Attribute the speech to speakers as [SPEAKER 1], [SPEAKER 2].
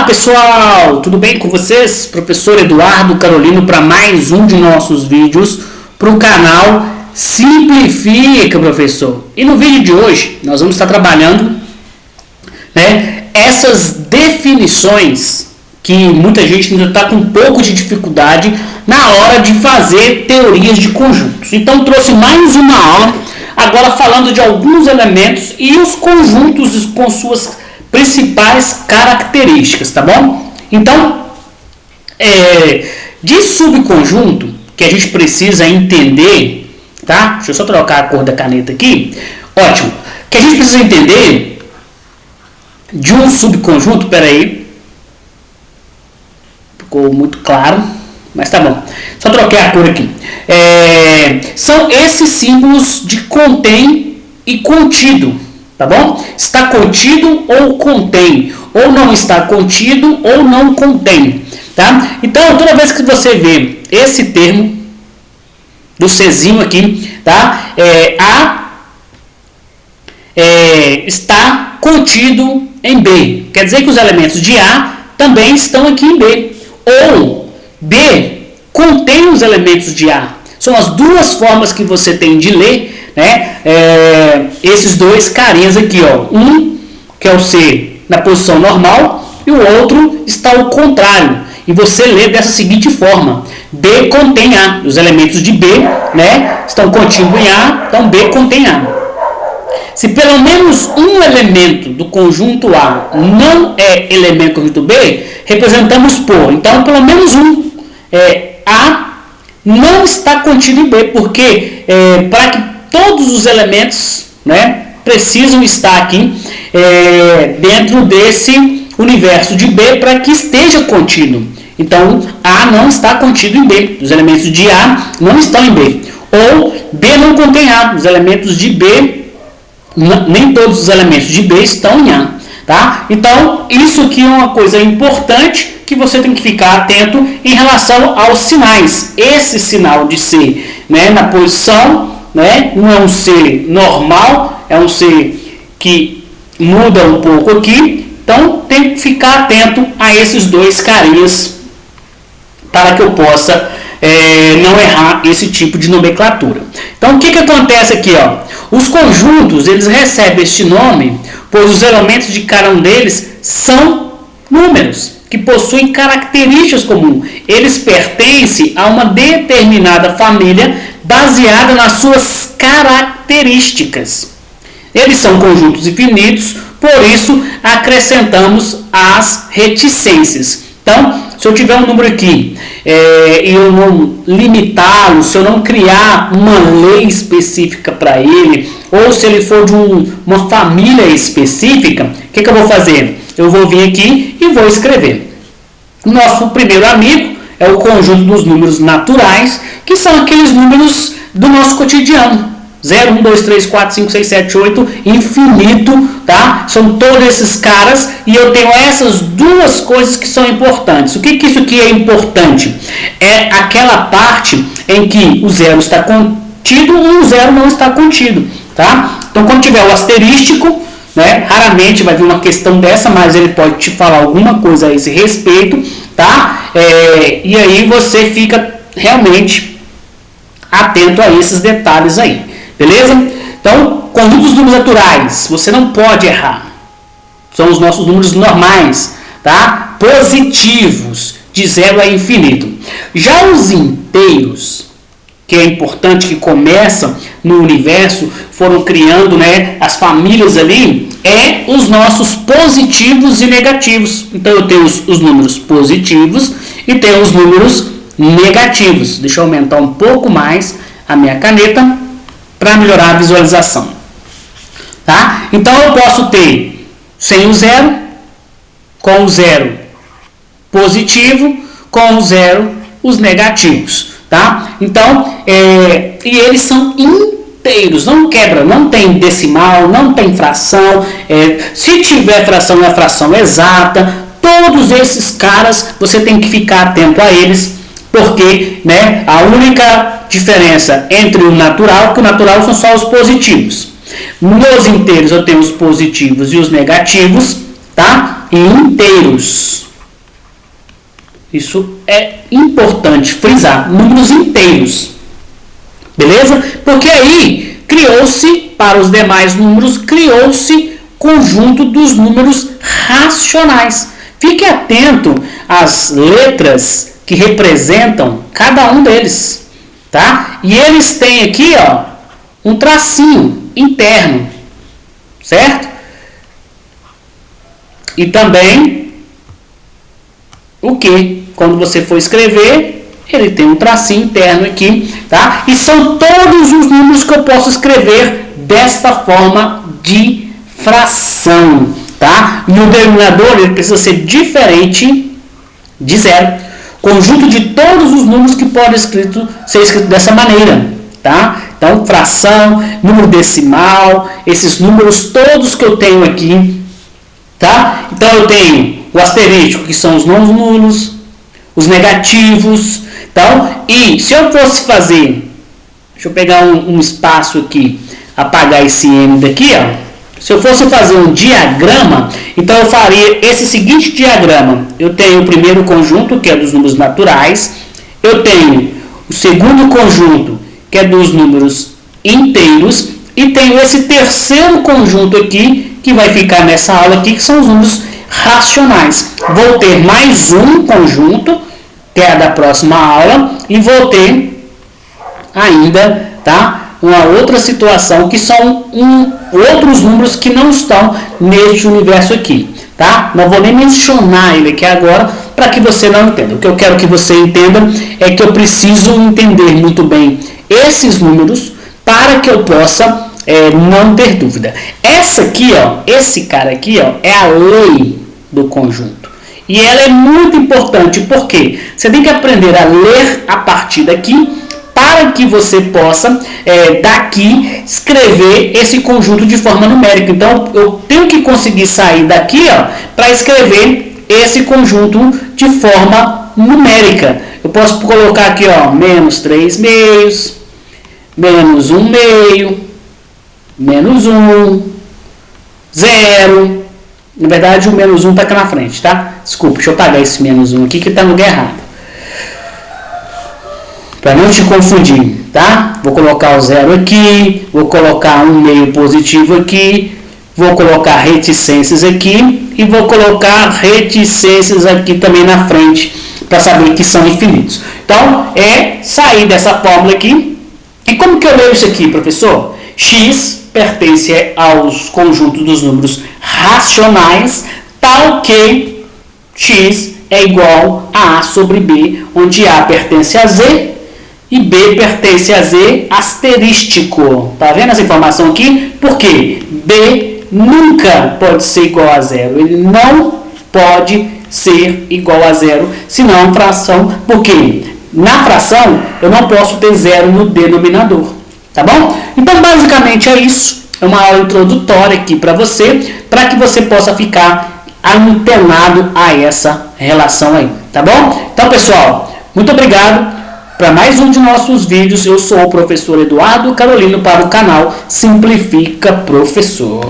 [SPEAKER 1] pessoal, tudo bem com vocês? Professor Eduardo Carolino para mais um de nossos vídeos para o canal Simplifica, professor. E no vídeo de hoje nós vamos estar trabalhando, essas definições que muita gente ainda está com um pouco de dificuldade na hora de fazer teorias de conjuntos. Então trouxe mais uma aula agora falando de alguns elementos e os conjuntos com suas principais características, tá bom? Então, de subconjunto que a gente precisa entender, tá? Deixa eu só trocar a cor da caneta aqui. Ótimo. Que a gente precisa entender de um subconjunto, peraí, ficou muito claro, mas tá bom. Só troquei a cor aqui. São esses símbolos de contém e contido. Tá bom? Está contido ou contém, ou não está contido ou não contém, tá? Então, toda vez que você vê esse termo do Czinho aqui, tá? Está contido em B. Quer dizer que os elementos de A também estão aqui em B. Ou B contém os elementos de A. São as duas formas que você tem de ler, esses dois carinhas aqui, ó. Um que é o C na posição normal e o outro está ao contrário. E você lê dessa seguinte forma: B contém A. Os elementos de B, estão contidos em A, então B contém A. Se pelo menos um elemento do conjunto A não é elemento do conjunto B, representamos por. Então, pelo menos um A não está contido em B, porque para que todos os elementos precisam estar aqui dentro desse universo de B para que esteja contido. Então, A não está contido em B. Os elementos de A não estão em B. Ou B não contém A. Os elementos de B, nem todos os elementos de B estão em A. Tá? Então, isso aqui é uma coisa importante que você tem que ficar atento em relação aos sinais. Esse sinal de C na posição, não é um C normal, é um C que muda um pouco aqui. Então, tem que ficar atento a esses dois carinhas para que eu possa não errar esse tipo de nomenclatura. Então, o que acontece aqui? Os conjuntos eles recebem este nome, pois os elementos de cada um deles são números que possuem características comuns. Eles pertencem a uma determinada família baseada nas suas características. Eles são conjuntos infinitos, por isso acrescentamos as reticências. Então, se eu tiver um número aqui e eu não limitá-lo, se eu não criar uma lei específica para ele, ou se ele for de uma família específica, o que eu vou fazer? Eu vou vir aqui e vou escrever. Nosso primeiro amigo é o conjunto dos números naturais, que são aqueles números do nosso cotidiano. 0, 1, 2, 3, 4, 5, 6, 7, 8, infinito, tá? São todos esses caras e eu tenho essas duas coisas que são importantes. O que isso aqui é importante? É aquela parte em que o 0 está contido e o 0 não está contido, tá? Então, quando tiver o asterístico, raramente vai vir uma questão dessa, mas ele pode te falar alguma coisa a esse respeito, tá? E aí você fica realmente atento a esses detalhes aí. Beleza? Então, conjunto dos números naturais, você não pode errar. São os nossos números normais, tá? Positivos, de 0 a infinito. Já os inteiros, que é importante que começam no universo, foram criando as famílias ali, os nossos positivos e negativos. Então, eu tenho os números positivos e tenho os números negativos. Deixa eu aumentar um pouco mais a minha caneta para melhorar a visualização, tá? Então eu posso ter sem o 0, com o 0 positivo, com o 0 os negativos, tá? Então, e eles são inteiros, não quebra, não tem decimal, não tem fração, se tiver fração é fração exata. Todos esses caras você tem que ficar atento a eles, porque a única diferença entre o natural, que o natural são só os positivos. Nos inteiros eu tenho os positivos e os negativos, tá? E inteiros. Isso é importante frisar, números inteiros. Beleza? Porque aí criou-se, para os demais números, criou-se conjunto dos números racionais. Fique atento às letras que representam cada um deles, tá? E eles têm aqui, ó, um tracinho interno, certo? E também o que? Quando você for escrever, ele tem um tracinho interno aqui, tá? E são todos os números que eu posso escrever desta forma de fração, tá? E o denominador ele precisa ser diferente de zero. Conjunto de todos os números que podem ser escrito dessa maneira, tá? Então, fração, número decimal, esses números todos que eu tenho aqui, tá? Então, eu tenho o asterístico, que são os não nulos, os negativos, então, e se eu fosse fazer, deixa eu pegar um espaço aqui, apagar esse M daqui, ó. Se eu fosse fazer um diagrama, então eu faria esse seguinte diagrama. Eu tenho o primeiro conjunto, que é dos números naturais. Eu tenho o segundo conjunto, que é dos números inteiros. E tenho esse terceiro conjunto aqui, que vai ficar nessa aula aqui, que são os números racionais. Vou ter mais um conjunto, que é a da próxima aula. E vou ter ainda, tá? Uma outra situação que são outros números que não estão neste universo aqui, tá? Não vou nem mencionar ele aqui agora para que você não entenda. O que eu quero que você entenda é que eu preciso entender muito bem esses números para que eu possa não ter dúvida. Essa aqui, ó, esse cara aqui, ó, é a lei do conjunto. E ela é muito importante porque você tem que aprender a ler a partir daqui para que você possa, daqui, escrever esse conjunto de forma numérica. Então, eu tenho que conseguir sair daqui para escrever esse conjunto de forma numérica. Eu posso colocar aqui, ó, menos 3 meios, menos 1 meio, menos 1, 0. Na verdade, o menos 1 está aqui na frente, tá? Desculpa, deixa eu apagar esse menos 1 aqui que está no lugar errado. Para não te confundir, tá? Vou colocar o 0 aqui, vou colocar um meio positivo aqui, vou colocar reticências aqui e vou colocar reticências aqui também na frente, para saber que são infinitos. Então, é sair dessa fórmula aqui. E como que eu leio isso aqui, professor? X pertence aos conjuntos dos números racionais, tal que X é igual a A sobre B, onde A pertence a Z, e B pertence a Z asterístico. Tá vendo essa informação aqui? Porque B nunca pode ser igual a zero. Ele não pode ser igual a zero, senão é uma fração. Porque na fração eu não posso ter zero no denominador. Tá bom? Então, basicamente é isso. É uma aula introdutória aqui para que você possa ficar antenado a essa relação aí. Tá bom? Então, pessoal, muito obrigado. Para mais um de nossos vídeos, eu sou o professor Eduardo Carolino para o canal Simplifica Professor.